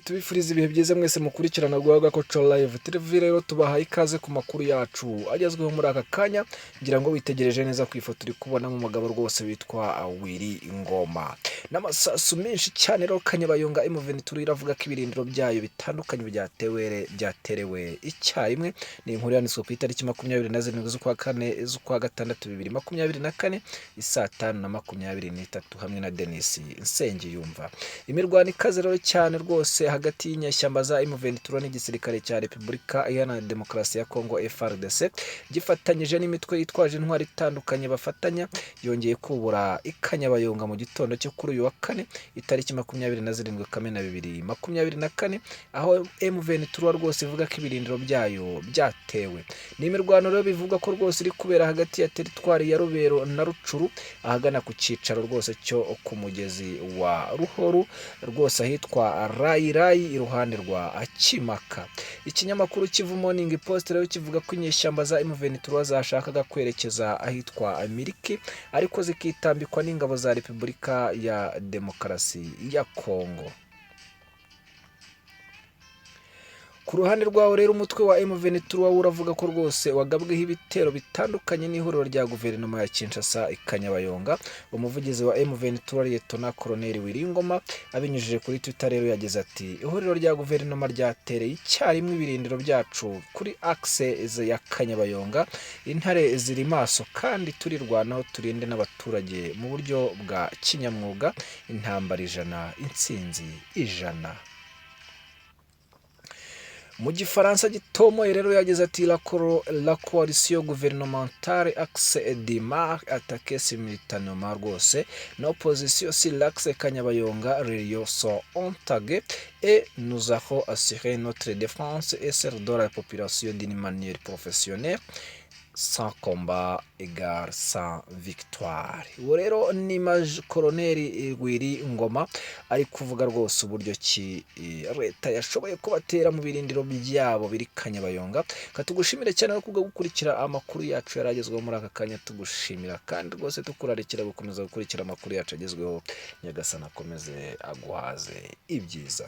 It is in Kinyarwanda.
Tubifuriza ibihe byiza mwese mukurikirana Rwaga Koco Live TV. Rero tubahaye ikaze ku makuru yacu agezweho muri aka kanya, ngira ngo witegereje neza ku ifoto uri kubona mu mugabo rwose witwa Willy Ngoma. N'amasasu menshi cyane rero Kanyabayonga M23 iravuga ko ibirindiro byayo bitandukanye byaterewe icyarimwe. Ni inkuru yanditswe ku itariki 27 z'ukwa kane z'ukwa gatandatu 2024 isaa 5:23 hamwe na Denis Nsengiyumva. Imirwano ikaze rero cyane rwose hagati y'inyeshyamba za M23 n'igisirikare cya Repubulika Iharanira Demokarasi ya Kongo FARDC gifatanyije n'imitwe yitwaje intwari itandukanye bafatanya, yongeye kubura Kanyabayonga mu gitondo cyo kuri uyu wa kane itariki 27 Kamena 2024, aho M23 rwose ivuga ko ibirindiro byayo byatewe. Ni imirwano rero bivuga ko rwose iri kubera hagati ya teritwari ya Rubero na Rucuru, ahagana ku cyicaro rwose cyo ku mugezi wa Ruhoru rwose ahitwa Rayi iruhande rwa Kimaka. Ikinyamakuru Kivu Morning Post rero kivuga ko inyeshyamba za M23 zashakaga kwerekeza ahitwa Miriki ariko zikitambikwa n'ingabo za Repubulika ya Demokarasi ya Kongo. Ku ruhande rwawo rero umutwe wa M23 uravuga ko rwose wagabweho ibitero bitandukanye n'ihuriro rya guverinoma ya Kinshasa Kanyabayonga. Umuvugizi wa M23 Lieutenant Colonel Willy Ngoma abinyujije kuri Twitter rero yagize ati, ihuriro rya guverinoma ryatereye icyarimwe ibirindiro byacu kuri axe ya Kanyabayonga. Intare ziri maso kandi turirwanaho turinde n'abaturage mu buryo bwa kinyamwuga. Intambara ijana, intsinzi ijana. Mu gifaransa gitomoye rero yagize ati, la coalition gouvernementale axe démarre attaquer simultanément rwose l'opposition sur l'axe Kanyabayonga Rio sont ontagués et nous avons assuré notre défense et celle de la population d'une manière professionnelle. Sans combat égale sans victoire. Uwo rero ni Colonel Willy Ngoma ari kuvuga rwose uburyo ki leta yashoboye kubatera mu birindiro byabo biri Kanyabayonga. Katugushimire cyane no gukurikira amakuru yacu yaragezweho muri aka kanya, tugushimira kandi rwose tukurarekera gukomeza gukurikira amakuru yacu agezweho. Nyagasana akomeze aguhaze ibyiza.